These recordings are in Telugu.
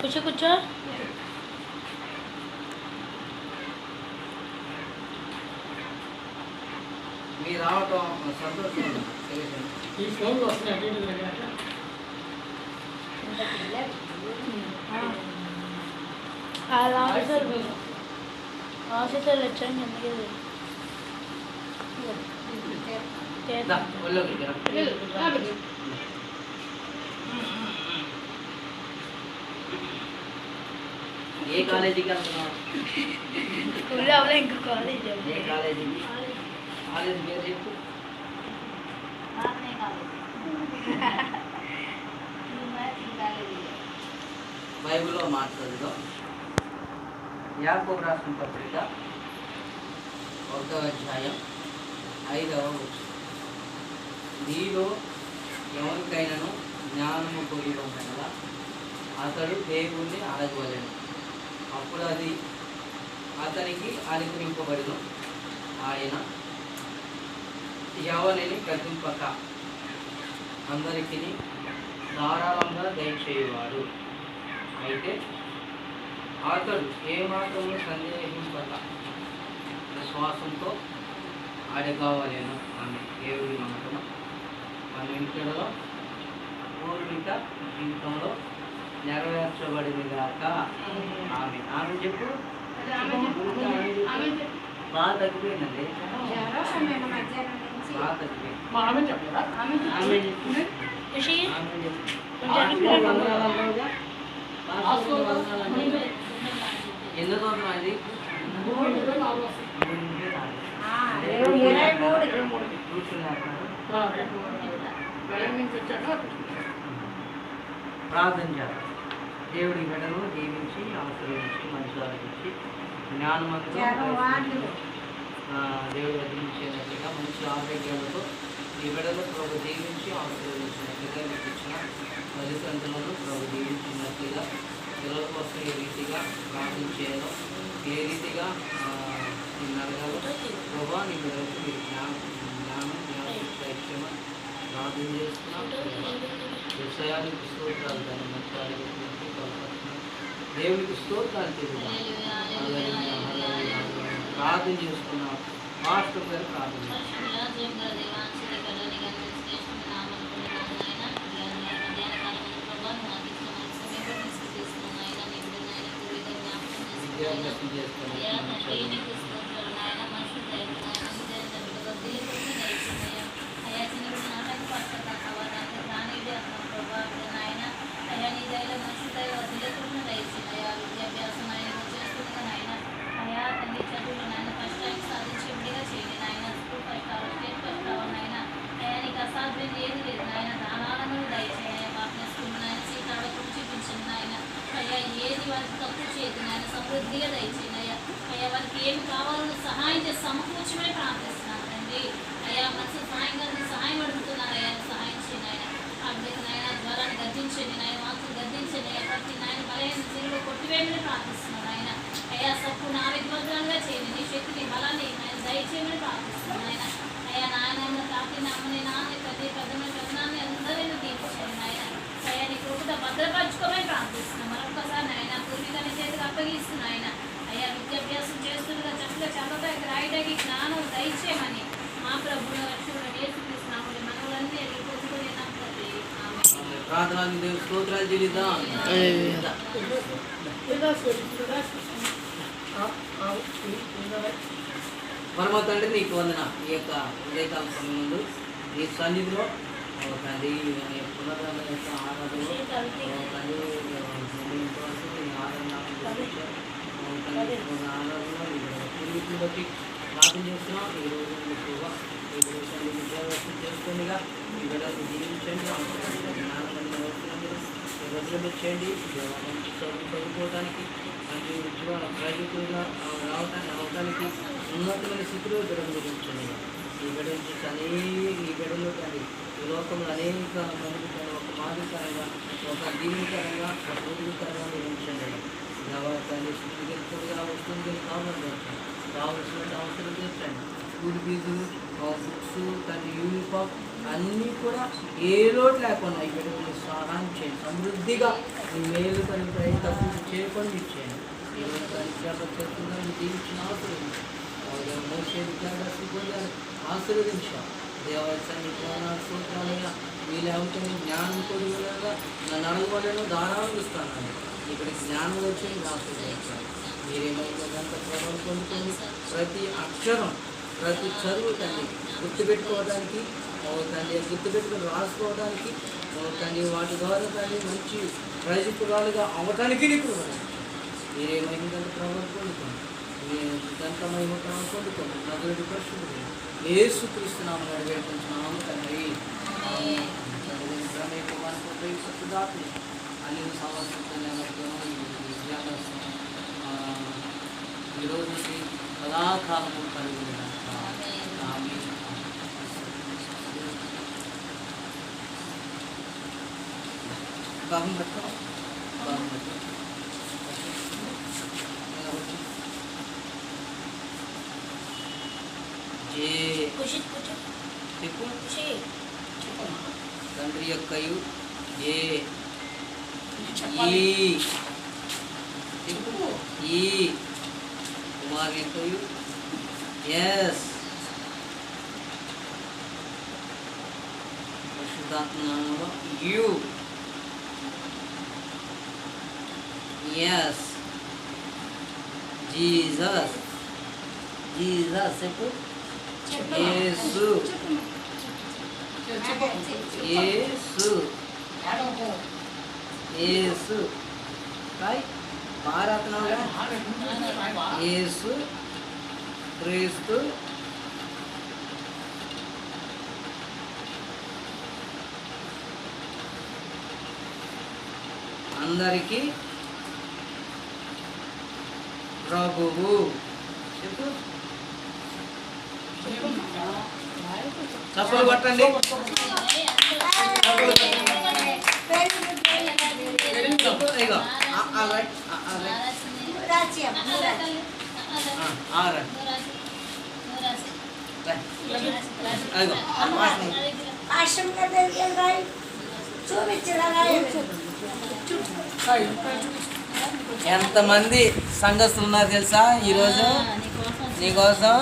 కూర్చో కూర్చో. మీరు రావటం సంతోషం. ఈ ఫోన్లో వస్తున్నాయి ఆఫీసర్లు వచ్చాను ఎందుకు ఏ కాలేజీకి వెళ్తున్నావు? ఇంకా కాలేజ్. ఏ కాలేజీకి? కాలేజ్ పేరు చెప్పు. బైబిల్లో మాట్లాడుదాం. యాకోబు రాసిన పత్రిక 1వ అధ్యాయం 5వ వచనం. నీలో ఎవరికైనాను జ్ఞానము పొందిన అతడు దేవుణ్ణి అడగవలెను, అప్పుడు అది అతనికి అనుగ్రహింపబడును. ఆయన ఎవరిని గద్దింపక అందరికీ ధారాళంగా దయచేయవాడు. అయితే అతడు ఏమాత్రము సందేహింపక విశ్వాసంతో అడగవలెను. ఆమె దేవుడి నమ్మకం మన ఇంటిలో పూర్విక జీవితంలో నెరవేర్చబడింది కాక. ఆమె ఆమె చెప్పు. బాగా తగ్గిపోయిందండి, బాగా తగ్గిపోయింది. ఎన్నో సంవత్సరం అది? ప్రార్థన చేయాలి. దేవుడి బిడ్డను దీవించి ఆశీర్వదించి మంచి ఆలోచించి జ్ఞానమంతా దేవుడు వదిలించేటట్లుగా మంచి ఆరోగ్యాలతో ఈ బిడ్డలు ప్రభు దీవించి ఆశీర్వదించినట్లుగా మీకు ఇచ్చిన తల్లిదండ్రులను ప్రభు దీవించినట్లుగా పిల్లల కోసం ఏ రీతిగా ప్రార్థన చేయాలో, ఏ రీతిగా నేను అడగాలో ప్రభా నీ బిడ్డలకు మీరు జ్ఞానం జ్ఞాపకం ప్రార్థన చేస్తున్నాం. విషయానికి స్తోత్రాలు, దాన్ని మంచి ఆరోగ్యానికి దేవునికి స్తోత్రాలు తెలుగుతాం. ప్రార్థన చేసుకున్నాం. మాస్టర్ గారు ప్రార్థన విద్యాభ్యాసం చేసుకున్నాం. సమృద్ధిగా దయచేయండి అయ్యా. అయ్యా వారికి ఏమి కావాలో సహాయం చేసి సమకూర్చమని ప్రార్థిస్తున్నాను తండ్రి. అయ్యా మనసు సహాయంగా సహాయం అడుగుతున్నారు అయ్యా, సహాయం చేయండి ఆయన. అభివృద్ధి నాయన జ్వరాన్ని గద్దించండి, నాయన వాసులు గద్దించండి అయ్యా. ప్రతి నాయన బలైన శరీరంలో కొట్టివేయమని ప్రార్థిస్తున్నాను ఆయన. అయ్యా సంపూర్ణ ఆరోగ్యవంతులుగా చేయండి, నీ శక్తిని బలాన్ని ఆయన దయచేయమని ప్రార్థిస్తున్నాను ఆయన. అయ్యా నాయన తాతిని అమ్మని నాన్న ప్రతి పెద్దమైన పెద్దనాన్ని అందరినీ తీర్చండి ఆయన. అయ్యా నీ కృపతో భద్రపరచుకోమని ప్రార్థిస్తున్నాం. మరొకసారి నాయన పూర్వీకుని చేతికి అప్పగిస్తున్నా ఆయన. అయ్యా విద్యాభ్యాసం చేస్తుండగా చక్కగా చదవడానికి రాయడానికి జ్ఞానం దయచేయమని మా ప్రభువుల రక్షకుడు యేసుక్రీస్తు మనవులన్నీ పొందుకొని ప్రార్థనలు దేవుని స్తోత్రాలు చెల్లిద్దాం. పరమ తండ్రి నీకు వందన. ఈ యొక్క ఉదయకాల సమయం ముందు నీ సన్నిధిలో తండ్రి పునరుద్ధరణ యొక్క ఆరాధనలో తండ్రి ఆరాధన బట్టి ప్రార్థన చేస్తున్నాం. ఈ రోజు ఎక్కువగా ఈ విషయాన్ని విద్యాభ్యాసం చేసుకుందిగా ఈ బిడ్డలను జీవించండి. వదిలి చేయండి. చదువుకోవడానికి మంచి ఉద్యోగ ప్రయోజకులుగా రావడానికి ఉన్నతమైన స్థితిలో బిడ్డలు గురించండి. ఈ బిడ్డలు చూసి ఈ బిడ్డలో కానీ ఈ లోకంలో అనేక మందికి కానీ ఒక మాదిరికరంగా ఒక దీనికరంగా ఒక పూర్వీకరంగా నిర్మించండి. కానీ స్థితిగా వస్తుంది కావాల్సిన అవసరం తీర్చండి. స్కూల్ ఫీజులు, బుక్స్, కానీ యూనిఫామ్ అన్నీ కూడా ఏ లోటు లేకుండా ఈ బిడ్డలు సహాయం చేయండి. సమృద్ధిగా మీ మేలు కనుక తప్పులు చేయకుండా ఇచ్చేయండి. దీవించిన మోసే విద్యాభ్యాసం పొందారు, ఆశీర్వదించాం. దేవాలయాన్ని సూత్రాలైన వీళ్ళేమిటని జ్ఞానం కొడుకుగా నన్ను అడగబడను ధారాళం ఇస్తాను. ఇక్కడికి జ్ఞానం వచ్చి ఆశీర్వదించాలి. మీరేమైతే దాంట్లో ప్రభావం పొందుతుంది. ప్రతి అక్షరం ప్రతి చదువు తండ్రి గుర్తుపెట్టుకోవడానికి తండ్రి గుర్తుపెట్టుకుని రాసుకోవడానికి తండ్రి వాటి ద్వారా తండ్రి మంచి ప్రయోజకురాలుగా అవ్వటానికి నీకు మీరేమైనా దాంట్లో ప్రభావం పొందుకోండి. దాంట్లో మేము ప్రభావం పొందుకోండి. నదుడి పరిశుద్ధుడు యేసుక్రీస్తునామమున వేడుకుంటున్నాము తండ్రి. సత్తుదాత్రి అన్ని సంవత్సరం ఈరోజు నుంచి సదాకాలము కలిగి భాగం పట్టుకో భాగం పట్టుకో చెప్పు తండ్రి యొక్కయు ఏ ఈ కుమార్ యొక్కయు ఎస్ పరిశుద్ధాత్మలో యు ఎస్ జీసస్ జీసస్ చెప్పు యేసు యేసు యేసు రాయ్ భారతనాగా యేసు క్రీస్తు అందరికీ ప్రభువు చెప్పు చప్పలు కొట్టండి. ఎంతమంది సంఘస్థులు ఉన్నారు తెలుసా ఈరోజు నీకోసం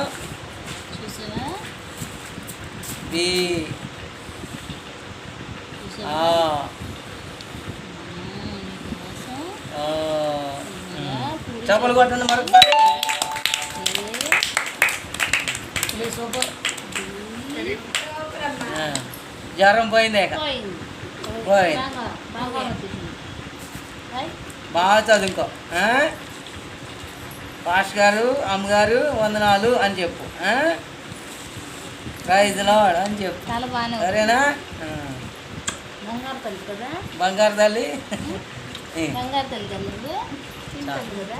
చేపలు కొట్టండి మరి. జ్వరం పోయింది పోయింది. బాగా చదువుకో. పాష్ గారు అమ్మగారు వందనాలు అని చెప్పు. ప్రైజ్ లార్డ్ అని చెప్పు. సరేనా? బంగారు తల్లి బంగారు తల్లి కదా.